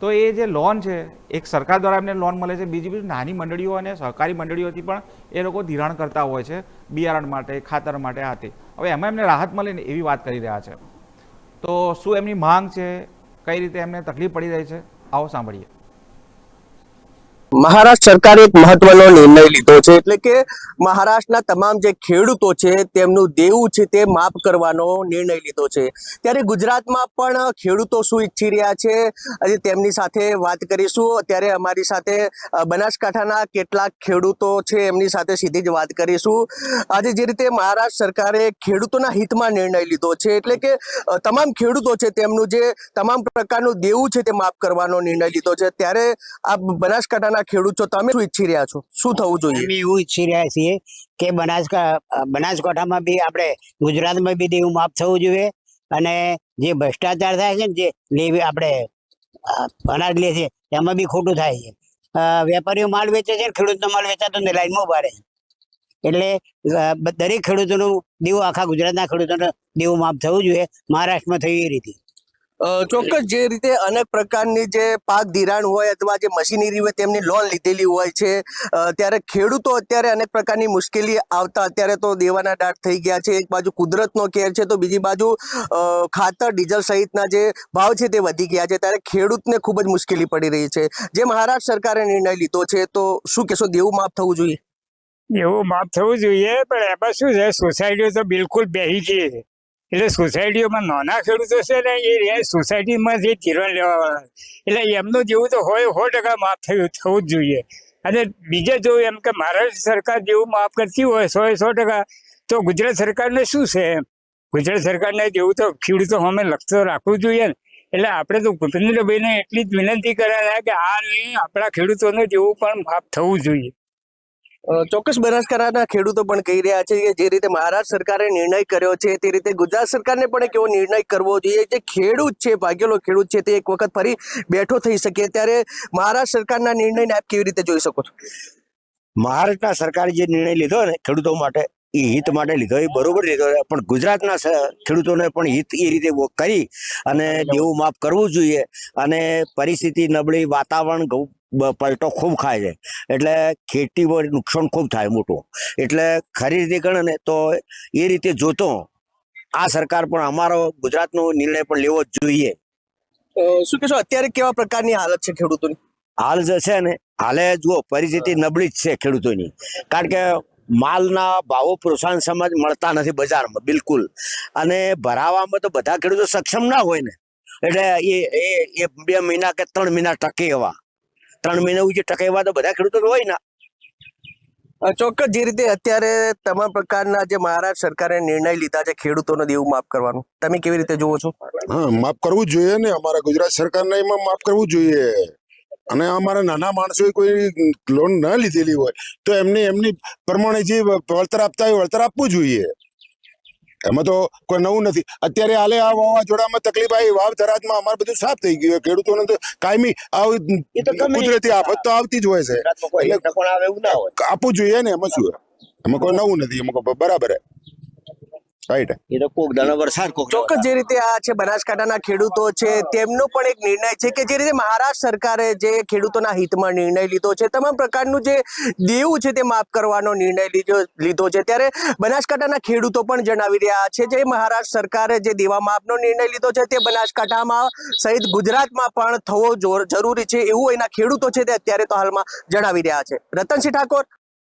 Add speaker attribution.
Speaker 1: તો એ જે લોન છે એક સરકાર દ્વારા એમને લોન મળે છે, બીજી નાની મંડળીઓ અને સહકારી મંડળીઓથી પણ એ લોકો ધિરાણ કરતા હોય છે બિયારણ માટે, ખાતર માટે, આ તે. હવે એમાં એમને રાહત મળે ને એવી વાત કરી રહ્યા છે. તો શું એમની માંગ છે, કઈ રીતે એમને તકલીફ પડી રહી છે, આવો સાંભળીએ.
Speaker 2: મહારાષ્ટ્ર સરકારે એક મહત્વનો નિર્ણય લીધો છે, એટલે કે મહારાષ્ટ્રના તમામ જે ખેડૂતો છે તેમનું દેવું છે તે માફ કરવાનો નિર્ણય લીધો છે. ત્યારે ગુજરાતમાં પણ ખેડૂતો શું ઈચ્છી રહ્યા છે આજે તેમની સાથે વાત કરીશું. ત્યારે અમારી સાથે બનાસકાંઠાના કેટલાક ખેડૂતો છે એમની સાથે સીધી જ વાત કરીશું. આજે જે રીતે મહારાષ્ટ્ર સરકારે ખેડૂતોના હિતમાં નિર્ણય લીધો છે, એટલે કે તમામ ખેડૂતો છે તેમનું જે તમામ પ્રકારનું દેવું છે તે માફ કરવાનો નિર્ણય લીધો છે. ત્યારે આ બનાસકાંઠાના ખેડૂતો તમે શું ઈચ્છી રહ્યા છો, શું થવું જોઈએ?
Speaker 3: અમે એવું ઈચ્છી રહ્યા છીએ કે બનાસકાંઠામાં બી આપણે ગુજરાતમાં બી દેવું માફ થવું જોઈએ. અને જે ભ્રષ્ટાચાર થાય છે ને, જે લેવી આપણે અનાજ લે છે એમાં બી ખોટું થાય છે. વેપારીઓ માલ વેચે છે, ખેડૂતનો માલ વેચાતો ને લાઈનમાં ઉભા રહે. એટલે દરેક ખેડૂતોનું દેવું, આખા ગુજરાતના ખેડૂતોનું દેવું માફ થવું જોઈએ, મહારાષ્ટ્રમાં થયું એ રીતે.
Speaker 2: ચોક્કસ જે રીતે અનેક પ્રકારની જે પાક ધિરાણ હોય અથવા જે મશીનરી હોય તેમની લોન લીધેલી હોય છે, ત્યારે ખેડૂતો અત્યારે અનેક પ્રકારની મુશ્કેલી આવતા અત્યારે તો દેવાના દાટ થઈ ગયા છે. એક બાજુ કુદરતનો કેર છે તો બીજી બાજુ ખાતર, ડીઝલ સહિતના જે ભાવ છે તે વધી ગયા છે. ત્યારે ખેડૂતને ખૂબ જ મુશ્કેલી પડી રહી છે. જે મહારાષ્ટ્ર સરકારે નિર્ણય લીધો છે તો શું કહેશો, દેવું માફ થવું જોઈએ?
Speaker 4: એવું માફ થવું જોઈએ, પણ એમાં શું છે, સોસાયટીઓ તો બિલકુલ બેસી ગઈ છે. એટલે સોસાયટીઓમાં નાના ખેડૂતો છે ને, એ સોસાયટીમાં જે ધિરાણ લેવાવાળા, એટલે એમનું જેવું તો હોય 100% માફ થવું જ જોઈએ. અને બીજે જો એમ કે મહારાષ્ટ્ર સરકાર જેવું માફ કરતી હોય 100% તો ગુજરાત સરકારને શું છે? ગુજરાત સરકારને જેવું તો ખેડૂતો સામે લક્ષ્ય રાખવું જોઈએ ને. એટલે આપણે તો ભૂપેન્દ્રભાઈને એટલી જ વિનંતી કર્યા કે આ આપણા ખેડૂતોને જેવું પણ માફ થવું જોઈએ.
Speaker 2: ચોક્કસ બનાસકાંઠાના ખેડૂતો પણ કહી રહ્યા છે કે જે રીતે મહારાષ્ટ્ર સરકારે નિર્ણય કર્યો છે તે રીતે ગુજરાત સરકારને પણ એક એવો નિર્ણય કરવો જોઈએ. જે ખેડૂત છે, ભાગેલો ખેડૂત છે, તે એક વખત ફરી બેઠો થઈ શકે. ત્યારે મહારાષ્ટ્ર સરકારના નિર્ણયને આપ કેવી રીતે જોઈ શકો છો?
Speaker 3: મહારાષ્ટ્ર સરકારે જે નિર્ણય લીધો ને ખેડૂતો માટે, એ હિત માટે લીધો, એ બરોબર લીધો. પણ ગુજરાતના ખેડૂતોને પણ હિત એ રીતે કરી અને દેવું માફ કરવું જોઈએ. અને પરિસ્થિતિ નબળી, વાતાવરણ પલટો ખૂબ ખાય છે, એટલે ખેતી પર નુકસાન ખૂબ થાય મોટું. એટલે ખરી રીતે ગણે ને તો એ રીતે જોતો આ સરકાર પણ અમારો ગુજરાતનો નિર્ણય પણ લેવો જ જોઈએ.
Speaker 2: શું કહેશો, અત્યારે કેવા પ્રકારની હાલત છે ખેડૂતોની?
Speaker 3: હાલ જે છે ને, હાલે જુઓ પરિસ્થિતિ નબળી જ છે ખેડૂતોની. કારણ કે માલના ભાવો પ્રોત્સાહન સમજ મળતા નથી બજારમાં બિલકુલ. અને ભરાવામાં તો બધા ખેડૂતો સક્ષમ ના હોય ને, એટલે એ 2 મહિના કે 3 મહિના ટકે એવા 3 મહિના જે ટકે એવા તો બધા ખેડૂતો હોય ને.
Speaker 2: ચોક્કસ જે રીતે અત્યારે તમામ પ્રકારના જે મહારાષ્ટ્ર સરકારે નિર્ણય લીધા છે ખેડૂતોનો દેવું માફ કરવાનું, તમે કેવી રીતે જુઓ છો?
Speaker 5: હા, માફ કરવું જ જોઈએ ને. અમારા ગુજરાત સરકારને એમાં માફ કરવું જોઈએ. અને અમારા નાના માણસોએ કોઈ લોન ન લીધેલી હોય તો એમની પ્રમાણે જે વળતર આપતા હોય વળતર આપવું જોઈએ. એમાં તો કોઈ નવું નથી. અત્યારે હાલે આ વાવાઝોડામાં તકલીફ આવી, વાવ થરાદમાં અમારે બધું સાફ થઈ ગયું. ખેડૂતોને તો કાયમી કુદરતી આફત તો આવતી જ હોય છે, એટલે આપવું જોઈએ ને. એમાં શું, એમાં કોઈ નવું નથી, એમાં બરાબર હે.
Speaker 2: ચોક્કસ જે રીતે આ છે બનાસકાંઠાના ખેડૂતો છે તેમનો પણ એક નિર્ણય છે કે જે રીતે મહારાષ્ટ્ર સરકારે જે ખેડૂતોના હિતમાં નિર્ણય લીધો છે, તમામ પ્રકારનું જે દેવું છે તે માફ કરવાનો નિર્ણય લીધો છે. ત્યારે બનાસકાંઠાના ખેડૂતો પણ જણાવી રહ્યા છે જે મહારાષ્ટ્ર સરકારે જે દેવા માફનો નિર્ણય લીધો છે તે બનાસકાંઠામાં સહિત ગુજરાતમાં પણ થવો જરૂરી છે, એવું એના ખેડૂતો છે તે અત્યારે તો હાલમાં જણાવી રહ્યા છે. રતનસિંહ ઠાકોર,